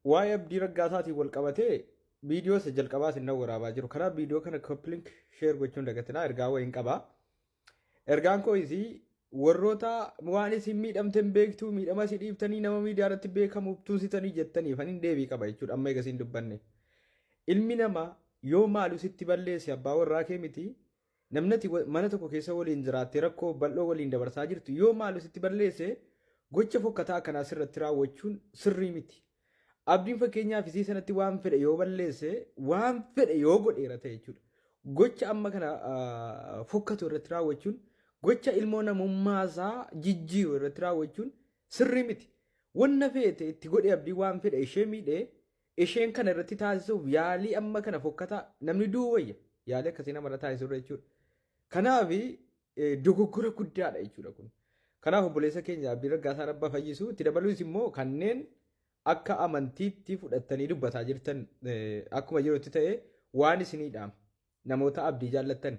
waa'ee Abdii Raggaasaatiin wal qabatee viidiyoo isa jalqabaa isin waraabaa jiru. Kanaaf viidiyoo kana koppilink sheer gochuun dagatinaa ergaa wayiin qabaa. Ergaan koo isii warroota waan isin miidhamten beektuu miidhama si dhiiftanii nama miidiyaa irratti beekamuuf tuusitanii jettaniif ani deebii qaba jechuudha. Amma eegasiin dubbanne. Ilmi namaa yoo maalu sitti balleesse abbaa warraa kee miti. Namnati mana tokko keessa waliin jiraattee rakkoo bal'oo waliin dabarsaa jirtu yoo maalu sitti balleesse gocha fokkataa akkanaa sirratti raawwachuun sirrii miti. Abdiin fakkeenyaaf isii sanatti waan fedhe yoo balleesse waan fedhe yoo godheera ta'e jechuudha. Gocha amma kana fokkatu irratti raawwachuun gocha ilmoo namummaasaa jijjiiru irratti raawwachuun sirrii miti. Wanna feete itti godhe abdii waan fedhe ishee miidhee isheen kana irratti taasisuuf yaalii amma kana fokkataa namni duwwayya yaalii akkasii namarra taasisuu jechuudha. Kanaaf dogoggora guddaadha jechuudha kun. Kanaaf obboleessa keenya Abdii Raggaasaa Rabba fayyisu itti dabaluus immoo kanneen akka amantiitti fudhattanii dubbataa jirtan akkuma jirutti ta'e waan isiniidhaam namoota abdii jaallattan.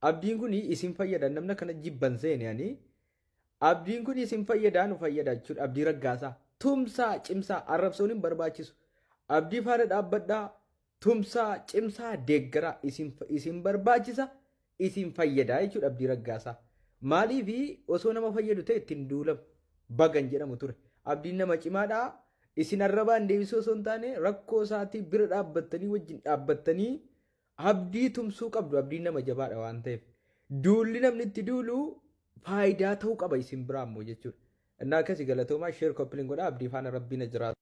Abdiin kun isin fayyadan namna kana jibban seenanii abdiin kun isin fayyadaa nu fayyada jechuudha. Abdii Raggaasaa tumsaa cimsaa arrabsoon hin barbaachisu. Abdii faana dhaabbadhaa tumsaa cimsaa deeggaraa isin barbaachisa isin fayyadaa jechuudha Abdii Raggaasaa. Maaliif osoo nama fayyadu ta'e ittiin duulamu bagan jedhamu ture. Abdiin nama cimaadhaa. Isin arrabaan deebisuu osoo hin taane rakkoo isaatii bira dhaabbattanii wajjin dhaabbattanii abdii tumsuu qabdu. Abdiin nama jabaadha waan ta'eef duulli namni itti duulu faayidaa ta'uu qaba isin biraa immoo jechuudha. Innaa akkasii galatoomaa sheer koppiliin godhaa abdii faana rabbiin jiraatu.